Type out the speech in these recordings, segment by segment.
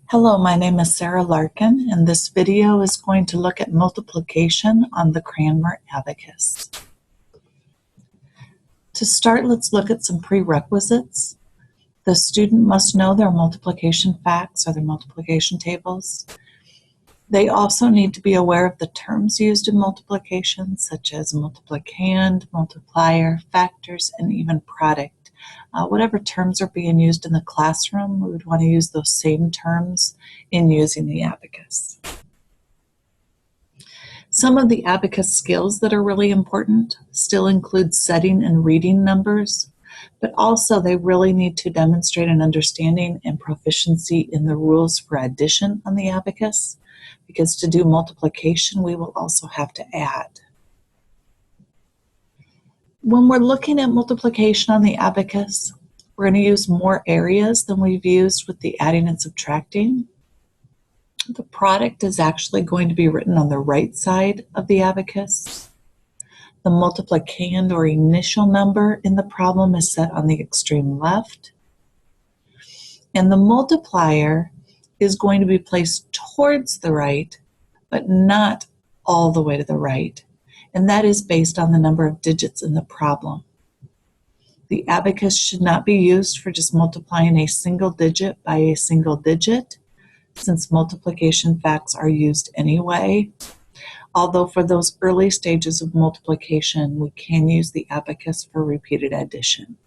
Hello, my name is Sarah Larkin, and this video is going to look at multiplication on the Cranmer abacus. To start, let's look at some prerequisites. The student must know their multiplication facts or their multiplication tables. They also need to be aware of the terms used in multiplication, such as multiplicand, multiplier, factors, and even product. Whatever terms are being used in the classroom, we would want to use those same terms in using the abacus. Some of the abacus skills that are really important still include setting and reading numbers, but also they really need to demonstrate an understanding and proficiency in the rules for addition on the abacus, because to do multiplication, we will also have to add. When we're looking at multiplication on the abacus, we're going to use more areas than we've used with the adding and subtracting. The product is actually going to be written on the right side of the abacus. The multiplicand or initial number in the problem is set on the extreme left. And the multiplier is going to be placed towards the right, but not all the way to the right. And that is based on the number of digits in the problem. The abacus should not be used for just multiplying a single digit by a single digit, since multiplication facts are used anyway. Although for those early stages of multiplication, we can use the abacus for repeated addition.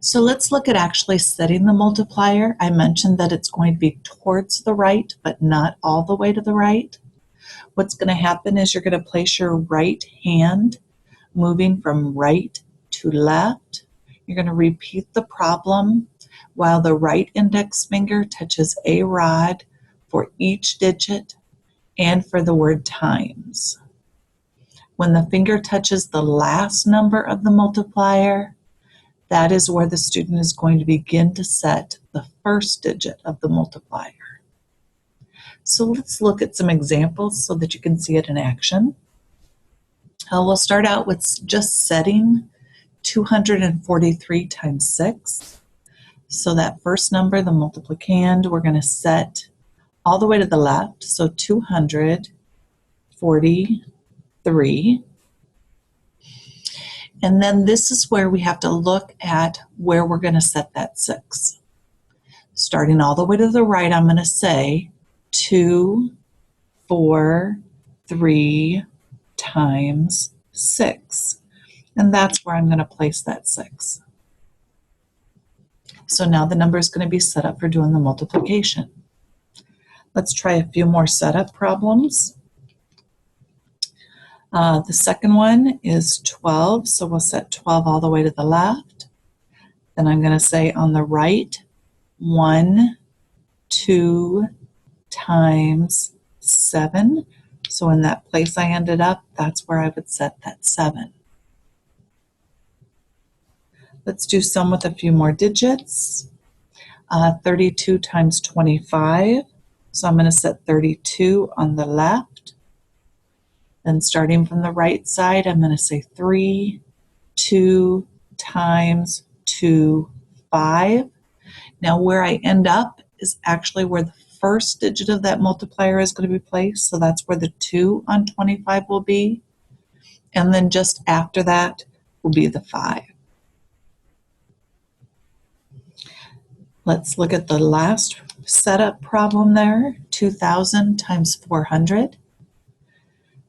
So let's look at actually setting the multiplier. I mentioned that it's going to be towards the right, but not all the way to the right. What's going to happen is you're going to place your right hand moving from right to left. You're going to repeat the problem while the right index finger touches a rod for each digit and for the word times. When the finger touches the last number of the multiplier, that is where the student is going to begin to set the first digit of the multiplier. So let's look at some examples so that you can see it in action. We'll start out with just setting 243 times 6. So that first number, the multiplicand, we're going to set all the way to the left, so 243. And then this is where we have to look at where we're going to set that 6. Starting all the way to the right, I'm going to say 2, 4, 3 times 6. And that's where I'm going to place that 6. So now the number is going to be set up for doing the multiplication. Let's try a few more setup problems. The second one is 12, so we'll set 12 all the way to the left. Then I'm going to say on the right, 1, 2 times 7. So in that place I ended up, that's where I would set that 7. Let's do some with a few more digits. 32 times 25. So I'm going to set 32 on the left. Then starting from the right side, I'm going to say 3, 2 times 2, 5. Now where I end up is actually where the first digit of that multiplier is going to be placed. So that's where the 2 on 25 will be. And then just after that will be the 5. Let's look at the last setup problem there, 2,000 times 400.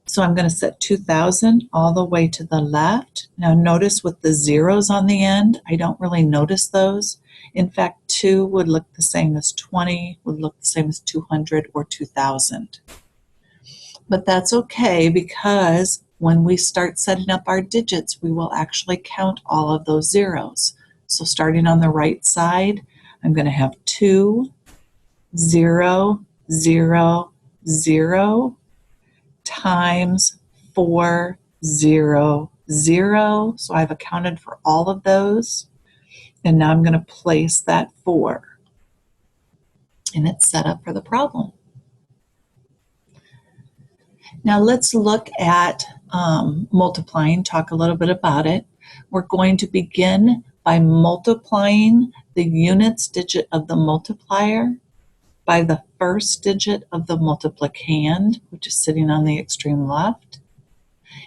So I'm going to set 2,000 all the way to the left. Now notice with the zeros on the end, I don't really notice those. In fact, 2 would look the same as 20, would look the same as 200 or 2,000. But that's okay, because when we start setting up our digits, we will actually count all of those zeros. So starting on the right side, I'm going to have 2, 0, 0, 0 times 4, 0, 0. So I've accounted for all of those. And now I'm going to place that 4. And it's set up for the problem. Now let's look at multiplying, talk a little bit about it. We're going to begin by multiplying the units digit of the multiplier by the first digit of the multiplicand, which is sitting on the extreme left.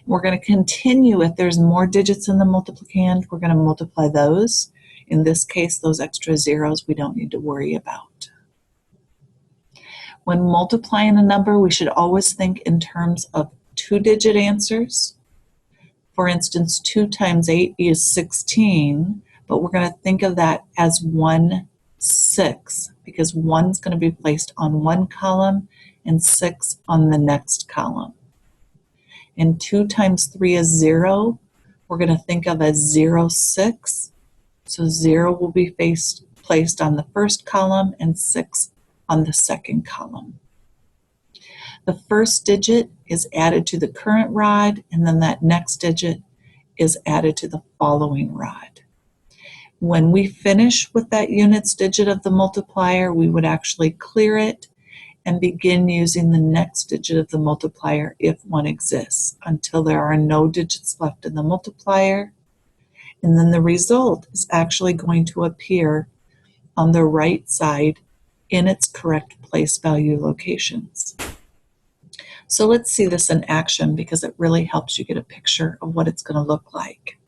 We're going to continue. If there's more digits in the multiplicand, we're going to multiply those. In this case, those extra zeros we don't need to worry about. When multiplying a number, we should always think in terms of two-digit answers. For instance, 2 times 8 is 16, but we're going to think of that as 1 6 because 1 is going to be placed on one column and 6 on the next column. And 2 times 3 is 0. We're going to think of as 0 6. So 0 will be placed on the first column and 6 on the second column. The first digit is added to the current rod, and then that next digit is added to the following rod. When we finish with that units digit of the multiplier, we would actually clear it and begin using the next digit of the multiplier if one exists until there are no digits left in the multiplier. And then the result is actually going to appear on the right side in its correct place value locations. So let's see this in action because it really helps you get a picture of what it's going to look like.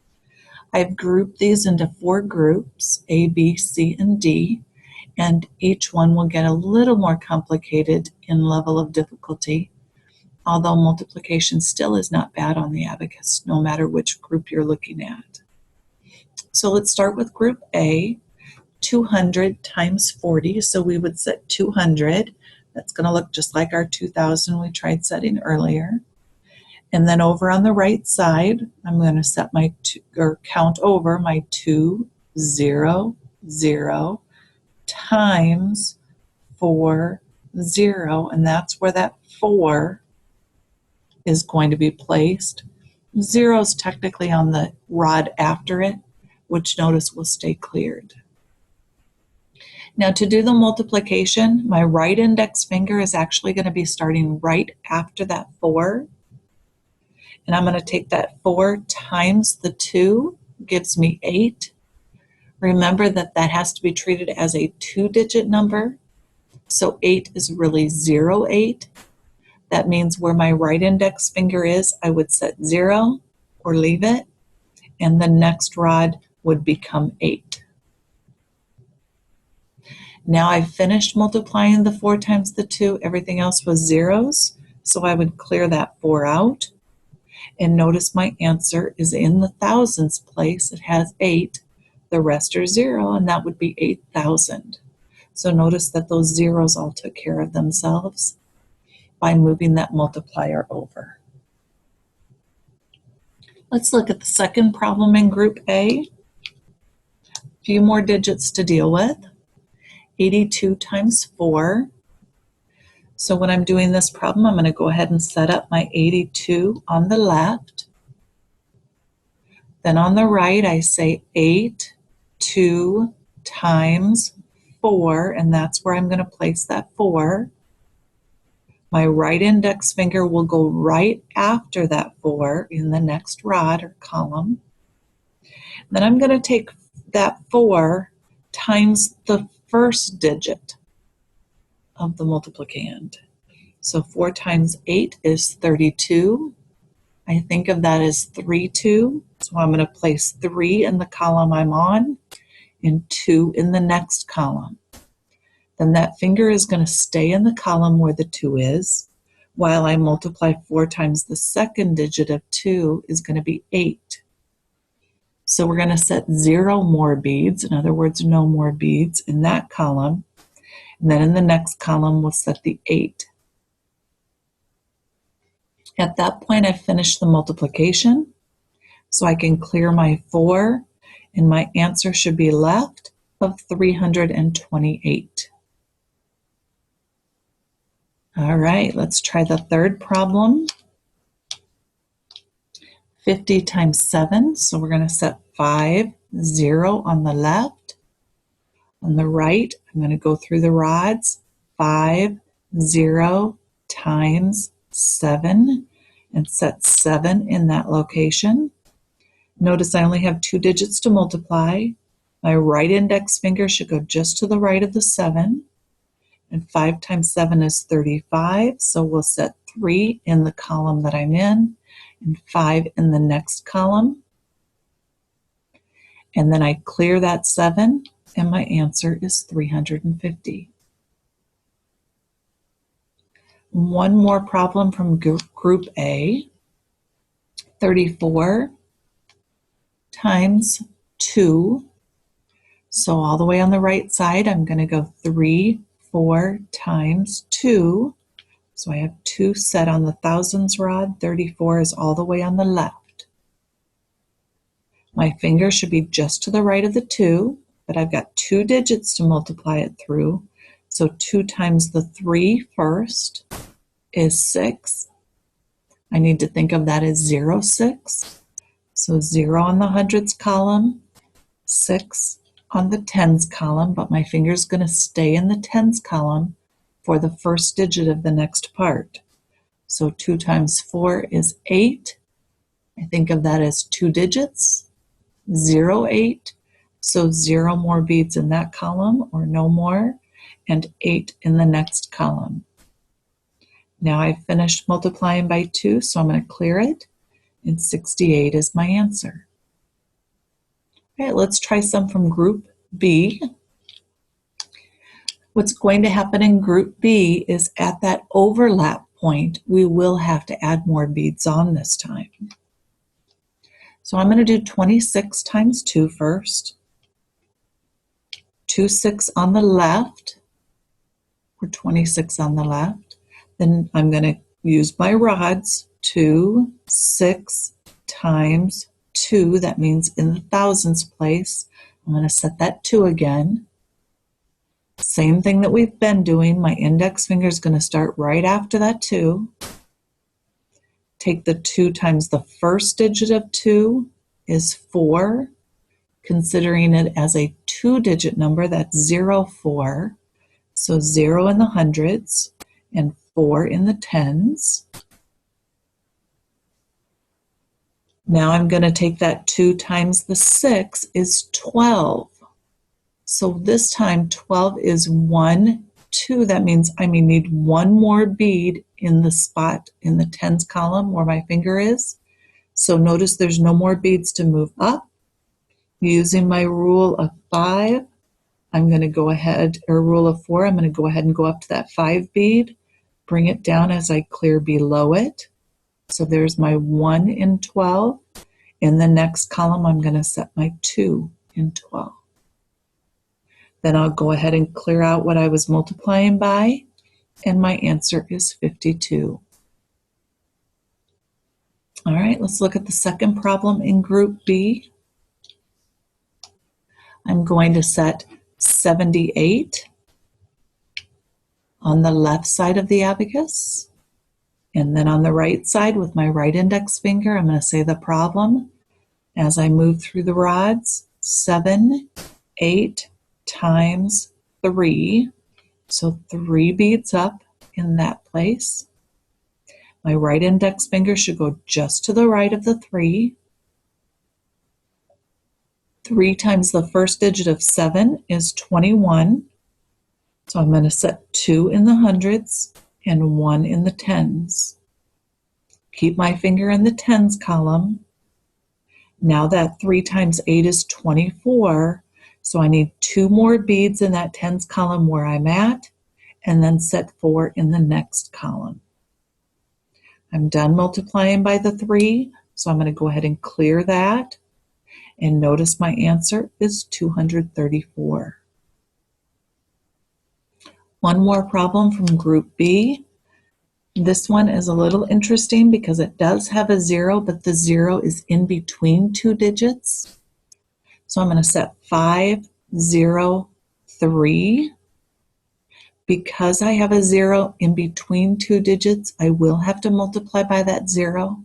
I've grouped these into 4 groups, A, B, C, and D, and each one will get a little more complicated in level of difficulty, although multiplication still is not bad on the abacus, no matter which group you're looking at. So let's start with group A, 200 times 40, so we would set 200. That's going to look just like our 2000 we tried setting earlier. And then over on the right side, I'm going to set my count over my 200 times 40, and that's where that 4 is going to be placed. 0 is technically on the rod after it, which notice will stay cleared. Now to do the multiplication, my right index finger is actually going to be starting right after that 4. And I'm going to take that 4 times the 2, gives me 8. Remember that that has to be treated as a 2-digit number. So 8 is really 0, 8. That means where my right index finger is, I would set 0 or leave it. And the next rod would become 8. Now I've finished multiplying the 4 times the 2. Everything else was zeros. So I would clear that 4 out. And notice my answer is in the thousands place. It has 8. The rest are 0, and that would be 8,000. So notice that those zeros all took care of themselves by moving that multiplier over. Let's look at the second problem in group A. A few more digits to deal with. 82 times 4. So when I'm doing this problem, I'm going to go ahead and set up my 82 on the left. Then on the right, I say 2 times 4, and that's where I'm going to place that 4. My right index finger will go right after that 4 in the next rod or column. Then I'm going to take that 4 times the first digit of the multiplicand. So 4 times 8 is 32. I think of that as 3, 2. So I'm going to place 3 in the column I'm on and 2 in the next column. Then that finger is going to stay in the column where the 2 is, while I multiply 4 times the second digit of 2 is going to be 8. So we're going to set 0 more beads, in other words, no more beads in that column. And then in the next column, we'll set the 8. At that point, I've finished the multiplication, so I can clear my 4, and my answer should be left of 328. All right, let's try the third problem. 50 times 7, so we're going to set 5, 0 on the left. On the right, I'm going to go through the rods, 5, 0 times 7, and set 7 in that location. Notice I only have 2 digits to multiply, My right index finger should go just to the right of the 7. And 5 times 7 is 35, so we'll set 3 in the column that I'm in and 5 in the next column. And then I clear that 7, and my answer is 350. One more problem from Group A. 34 times 2. So all the way on the right side, I'm going to go 3, 4 times 2. So I have 2 set on the thousands rod. 34 is all the way on the left. My finger should be just to the right of the 2, but I've got 2 digits to multiply it through. So 2 times the 3 first is 6. I need to think of that as 0, 6. So 0 on the hundreds column, 6 on the tens column, but my finger's going to stay in the tens column for the first digit of the next part. So 2 times 4 is 8. I think of that as 2 digits, 0, 8. So 0 more beads in that column, or no more, and 8 in the next column. Now I've finished multiplying by 2, so I'm going to clear it, and 68 is my answer. All right, let's try some from Group B. What's going to happen in Group B is at that overlap point, we will have to add more beads on this time. So I'm going to do 26 times 2 first. 2 6 on the left, or 26 on the left. Then I'm going to use my rods. 2 6 times 2, that means in the thousands place. I'm going to set that 2 again. Same thing that we've been doing. My index finger is going to start right after that 2. Take the 2 times the first digit of 2 is 4. Considering it as a 2-digit number, that's 0, 4. So 0 in the hundreds and 4 in the tens. Now I'm going to take that 2 times the 6 is 12. So this time 12 is 1, 2. That means I may need one more bead in the spot in the tens column where my finger is. So notice there's no more beads to move up. Using my rule of 5, I'm going to go ahead, or rule of 4, I'm going to go ahead and go up to that 5 bead, bring it down as I clear below it. So there's my 1 in 12. In the next column, I'm going to set my 2 in 12. Then I'll go ahead and clear out what I was multiplying by, and my answer is 52. All right, let's look at the second problem in Group B. I'm going to set 78 on the left side of the abacus. And then on the right side with my right index finger, I'm going to say the problem as I move through the rods. 7, 8 times 3. So 3 beads up in that place. My right index finger should go just to the right of the 3. 3 times the first digit of 7 is 21. So I'm going to set 2 in the hundreds and 1 in the tens. Keep my finger in the tens column. Now that 3 times 8 is 24. So I need 2 more beads in that tens column where I'm at, and then set 4 in the next column. I'm done multiplying by the 3, so I'm going to go ahead and clear that. And notice my answer is 234. One more problem from Group B. This one is a little interesting because it does have a 0, but the 0 is in between 2 digits. So I'm going to set 5, 0, 3. Because I have a 0 in between 2 digits, I will have to multiply by that 0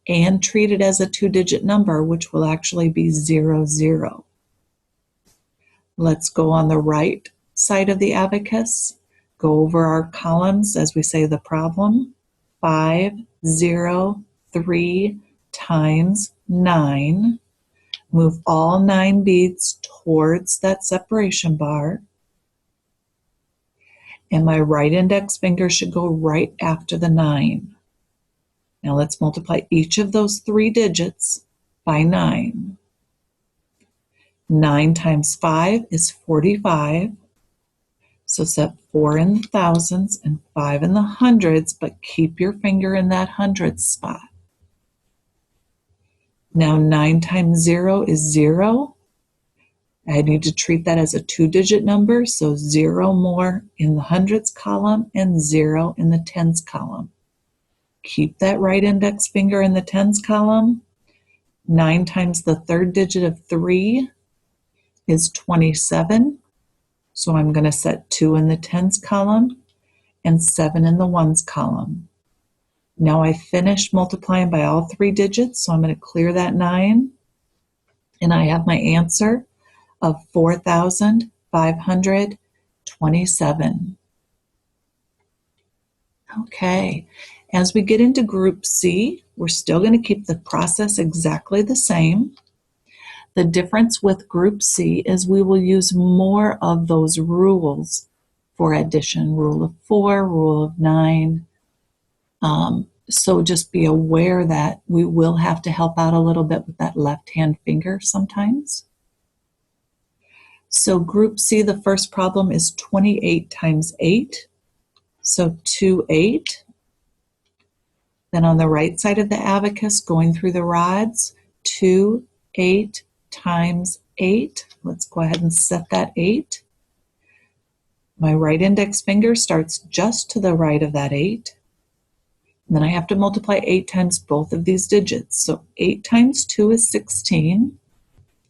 and treat it as a 2-digit number, which will actually be 0, 0. Let's go on the right side of the abacus, go over our columns as we say the problem. 5, 0, 3 times 9. Move all 9 beads towards that separation bar. And my right index finger should go right after the 9. Now let's multiply each of those 3 digits by 9. 9 times 5 is 45. So set 4 in the thousands and 5 in the hundreds, but keep your finger in that hundreds spot. Now 9 times 0 is 0. I need to treat that as a 2-digit number, so 0 more in the hundreds column and 0 in the tens column. Keep that right index finger in the tens column. 9 times the 3rd digit of 3 is 27. So I'm going to set 2 in the tens column and 7 in the ones column. Now I finished multiplying by all 3 digits, so I'm going to clear that 9. And I have my answer of 4,527. Okay, as we get into Group C, we're still going to keep the process exactly the same. The difference with Group C is we will use more of those rules for addition, rule of 4, rule of 9. So just be aware that we will have to help out a little bit with that left-hand finger sometimes. So Group C, the first problem is 28 times 8. So 2 8. Then on the right side of the abacus, going through the rods, 2 8 times 8. Let's go ahead and set that 8. My right index finger starts just to the right of that 8. And then I have to multiply 8 times both of these digits. So 8 times 2 is 16.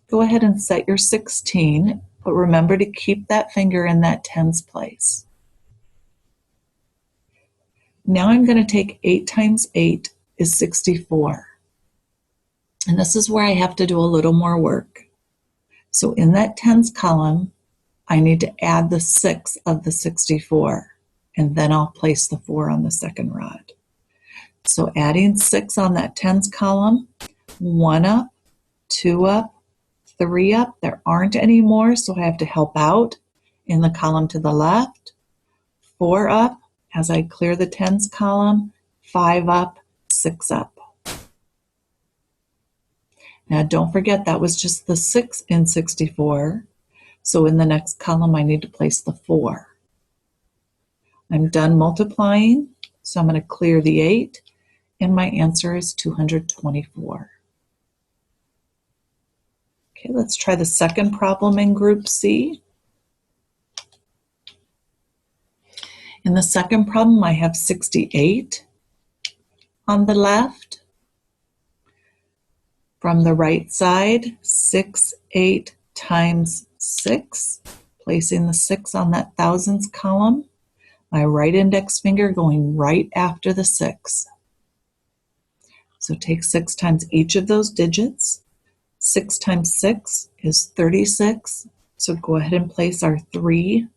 Go ahead and set your 16, but remember to keep that finger in that tens place. Now I'm going to take 8 times 8 is 64. And this is where I have to do a little more work. So in that tens column, I need to add the 6 of the 64, and then I'll place the 4 on the second rod. So adding 6 on that tens column, 1 up, 2 up, 3 up. There aren't any more, so I have to help out in the column to the left. 4 up, as I clear the tens column, 5 up, 6 up. Now don't forget that was just the 6 in 64. So in the next column I need to place the 4. I'm done multiplying, so I'm going to clear the 8, and my answer is 224. Okay, let's try the second problem in Group C. In the second problem, I have 68 on the left. From the right side, 6 8 times 6, placing the 6 on that thousands column. My right index finger going right after the 6. So take 6 times each of those digits. 6 times 6 is 36. So go ahead and place our 3,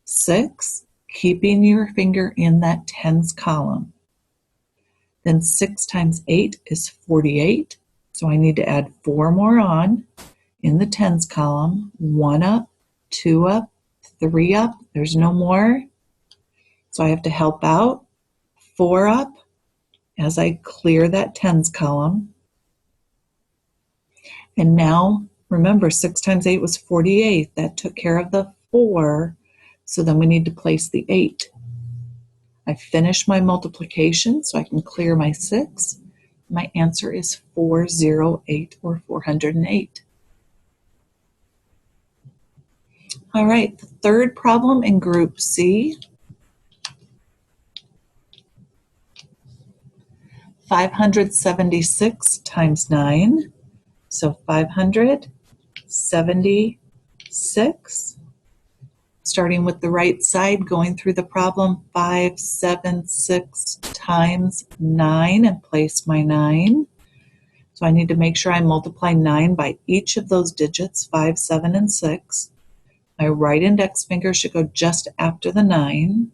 6, keeping your finger in that tens column. Then 6 times 8 is 48. So I need to add 4 more on in the tens column. 1 up, 2 up, 3 up. There's no more. So I have to help out. 4 up as I clear that tens column. And now, remember, 6 times 8 was 48. That took care of the 4. So then we need to place the 8. I finished my multiplication, so I can clear my 6. My answer is 408, or 408. All right, the third problem in Group C. 576 times 9. So 576. Starting with the right side, going through the problem, 5 7 6 times 9, and place my 9. So I need to make sure I multiply 9 by each of those digits, 5, 7, and 6. My right index finger should go just after the 9.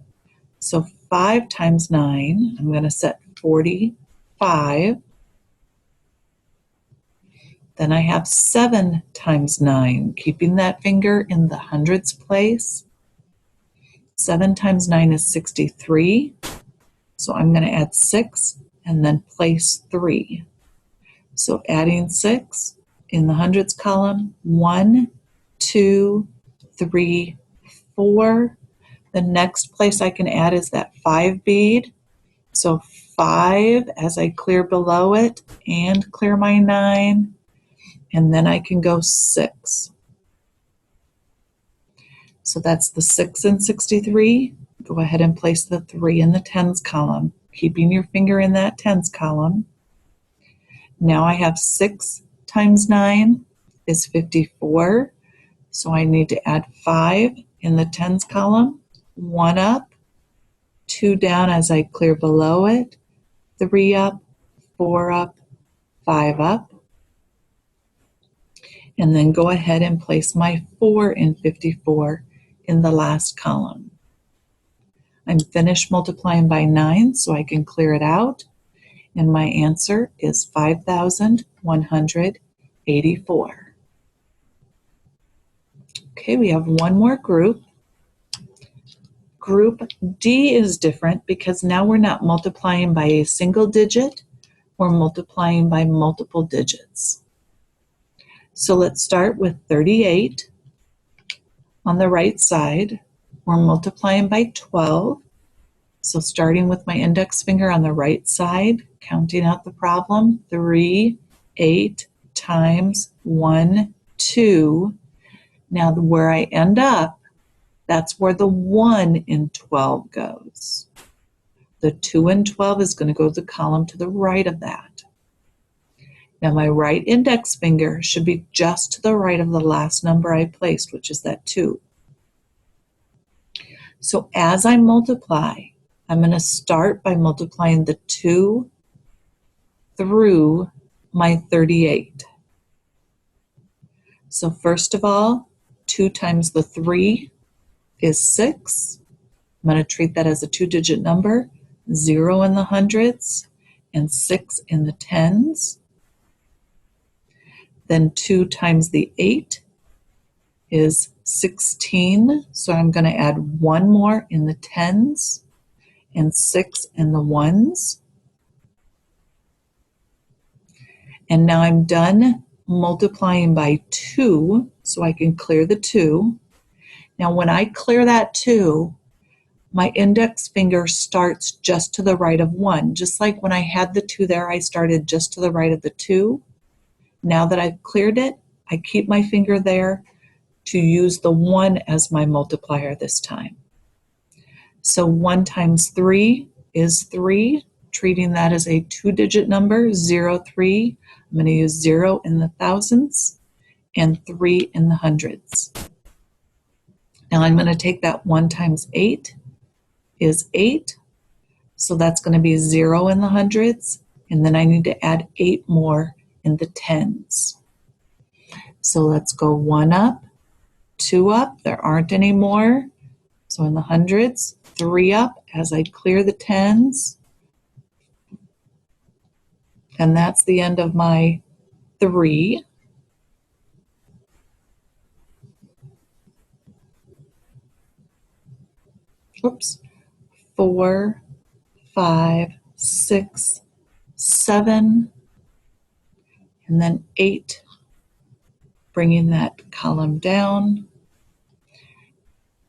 So 5 times 9, I'm going to set 45. Then I have 7 times 9, keeping that finger in the hundreds place. 7 times 9 is 63. So I'm going to add 6 and then place 3. So adding 6 in the hundreds column, 1, 2, 3, 4. The next place I can add is that 5 bead. So 5 as I clear below it and clear my 9. And then I can go 6. So that's the 6 and 63. Go ahead and place the 3 in the tens column, keeping your finger in that tens column. Now I have 6 times 9 is 54. So I need to add 5 in the tens column, 1 up, 2 down as I clear below it, 3 up, 4 up, 5 up. And then go ahead and place my 4 in 54 in the last column. I'm finished multiplying by 9, so I can clear it out. And my answer is 5,184. Okay, we have one more group. Group D is different because now we're not multiplying by a single digit, we're multiplying by multiple digits. So let's start with 38 on the right side. We're multiplying by 12. So starting with my index finger on the right side, counting out the problem, 3, 8 times 1, 2. Now where I end up, that's where the 1 in 12 goes. The 2 in 12 is going to go to the column to the right of that. Now my right index finger should be just to the right of the last number I placed, which is that 2. So as I multiply, I'm going to start by multiplying the 2 through my 38. So first of all, 2 times the 3 is 6. I'm going to treat that as a 2-digit number, 0 in the hundreds and 6 in the tens. Then 2 times the 8 is 16. So I'm going to add 1 more in the tens and 6 in the ones. And now I'm done multiplying by 2, so I can clear the 2. Now when I clear that 2, my index finger starts just to the right of 1. Just like when I had the 2 there, I started just to the right of the 2. Now that I've cleared it, I keep my finger there to use the 1 as my multiplier this time. So 1 times 3 is 3, treating that as a 2-digit number, 0, 3. I'm going to use 0 in the thousands and 3 in the hundreds. Now I'm going to take that 1 times 8 is 8. So that's going to be 0 in the hundreds. And then I need to add 8 more in the tens. So let's go 1 up, 2 up. There aren't any more. So in the hundreds, 3 up as I clear the tens. And that's the end of my 3. Oops. 4, 5, 6, 7, and then 8, bringing that column down.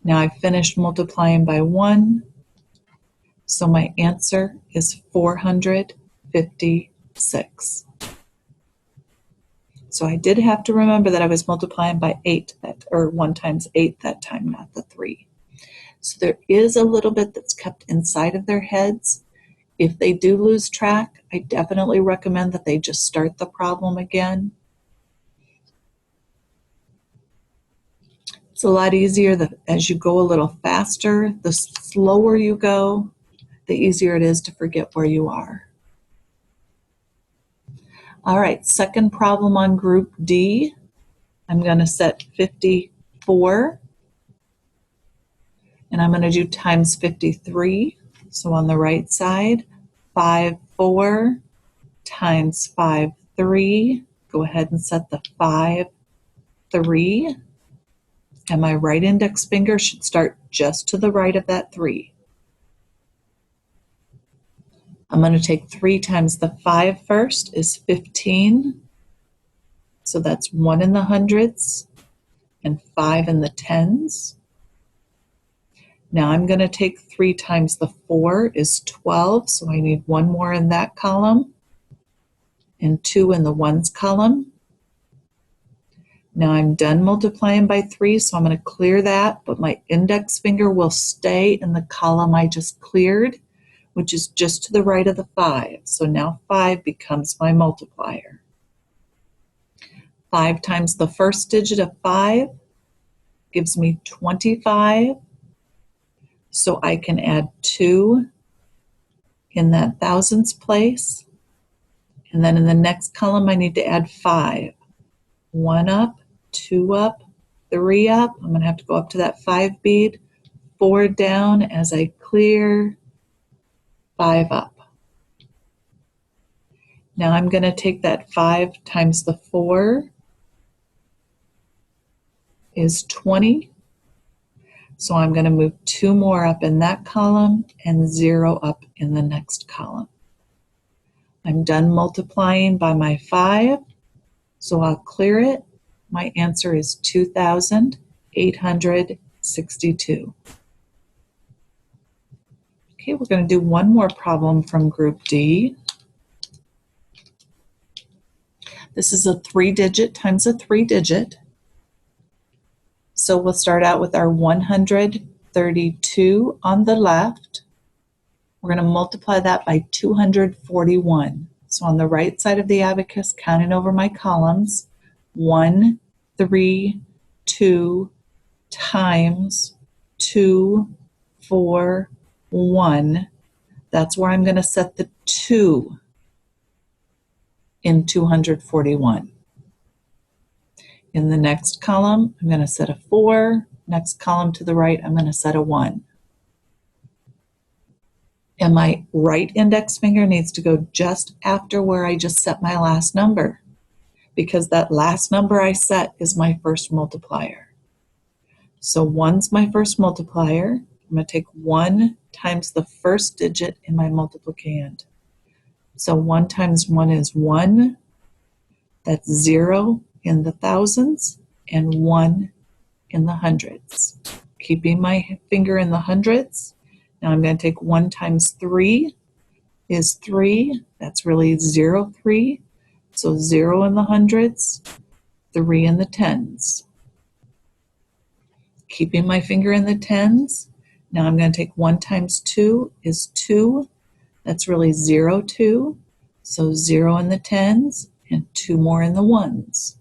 Now I've finished multiplying by 1, so my answer is 456. So I did have to remember that I was multiplying by 8, or 1 times 8 that time, not the 3. So there is a little bit that's kept inside of their heads. If they do lose track, I definitely recommend that they just start the problem again. It's a lot easier as you go a little faster. The slower you go, the easier it is to forget where you are. All right, second problem on group D. I'm going to set 54, and I'm going to do times 53. So on the right side, 5, 4 times 5, 3. go ahead and set the 5, 3, and my right index finger should start just to the right of that 3. I'm going to take 3 times the 5 first is 15. So that's 1 in the hundreds and 5 in the tens. Now I'm going to take 3 times the 4 is 12. So I need 1 more in that column and 2 in the ones column. Now I'm done multiplying by 3, so I'm going to clear that, but my index finger will stay in the column I just cleared, which is just to the right of the 5. So now 5 becomes my multiplier. 5 times the first digit of 5 gives me 25. So I can add 2 in that thousands place. And then in the next column, I need to add 5. 1 up, 2 up, 3 up. I'm going to have to go up to that 5 bead. 4 down as I clear. 5 up. Now I'm going to take that 5 times the 4 is 20. So I'm going to move 2 more up in that column and 0 up in the next column. I'm done multiplying by my 5, so I'll clear it. My answer is 2,862. Okay, we're going to do one more problem from Group D. This is a 3-digit times a 3-digit. So we'll start out with our 132 on the left. We're going to multiply that by 241. So on the right side of the abacus, counting over my columns, 1, 3, 2 times 2, 4, 1. That's where I'm going to set the 2 in 241. In the next column, I'm going to set a 4. Next column to the right, I'm going to set a 1. And my right index finger needs to go just after where I just set my last number, because that last number I set is my first multiplier. So 1's my first multiplier. I'm going to take 1 times the first digit in my multiplicand. So 1 times 1 is 1. That's 0 in the thousands and 1 in the hundreds. Keeping my finger in the hundreds. Now I'm going to take 1 times 3 is 3. That's really 0, 3. So 0 in the hundreds, 3 in the tens. Keeping my finger in the tens. Now I'm going to take 1 times 2 is 2. That's really 0, 2. So 0 in the tens and 2 more in the ones.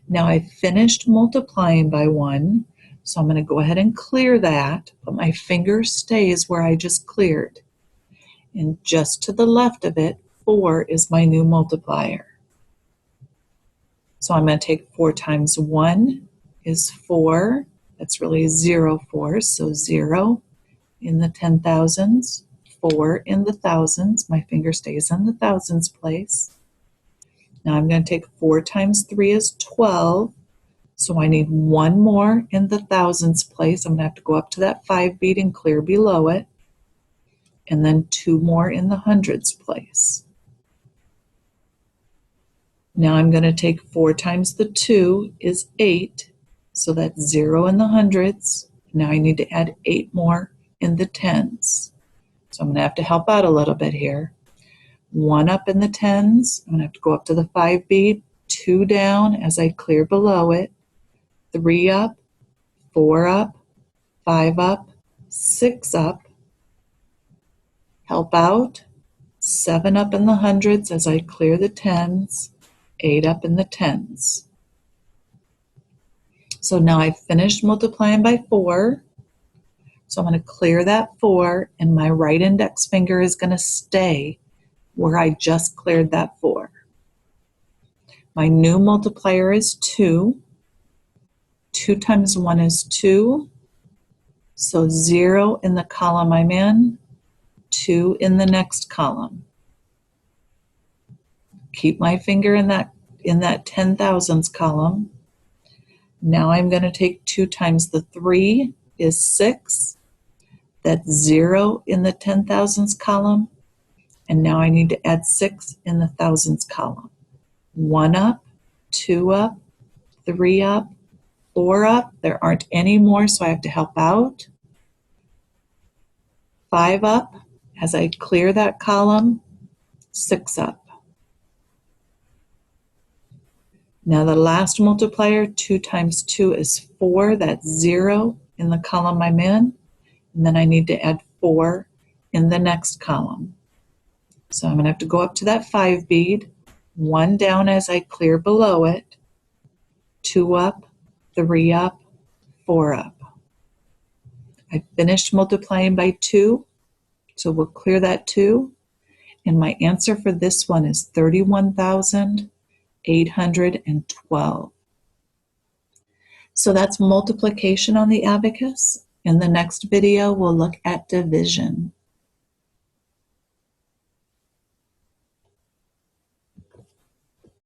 Now I've finished multiplying by 1. So I'm going to go ahead and clear that, but my finger stays where I just cleared. And just to the left of it, 4 is my new multiplier. So I'm going to take 4 times 1 is 4. That's really 0, 4. So 0 in the 10,000s, 4 in the thousands. My finger stays in the thousands place. Now I'm going to take 4 times 3 is 12. So I need 1 more in the thousands place. I'm going to have to go up to that 5 bead and clear below it. And then 2 more in the hundreds place. Now I'm going to take 4 times the 2 is 8. So that's 0 in the hundreds. Now I need to add 8 more in the tens. So I'm going to have to help out a little bit here. 1 up in the tens. I'm going to have to go up to the 5 bead. 2 down as I clear below it. 3 up, 4 up, 5 up, 6 up. Help out. 7 up in the hundreds as I clear the tens. 8 up in the tens. So now I've finished multiplying by 4. So I'm going to clear that 4, and my right index finger is going to stay where I just cleared that 4. My new multiplier is 2. 2 times 1 is 2. So 0 in the column I'm in, 2 in the next column. Keep my finger in that 10 thousandths column. Now I'm going to take 2 times the 3 is 6. That's 0 in the 10 thousandths column. And now I need to add 6 in the thousandths column. 1 up, 2 up, 3 up, 4 up. There aren't any more, so I have to help out. 5 up. As I clear that column, 6 up. Now the last multiplier, 2 times 2 is 4. That's 0 in the column I'm in. And then I need to add 4 in the next column. So I'm going to have to go up to that 5 bead, 1 down as I clear below it, 2 up, 3 up, 4 up. I finished multiplying by 2, so we'll clear that 2. And my answer for this one is 31,812. So that's multiplication on the abacus. In the next video, we'll look at division.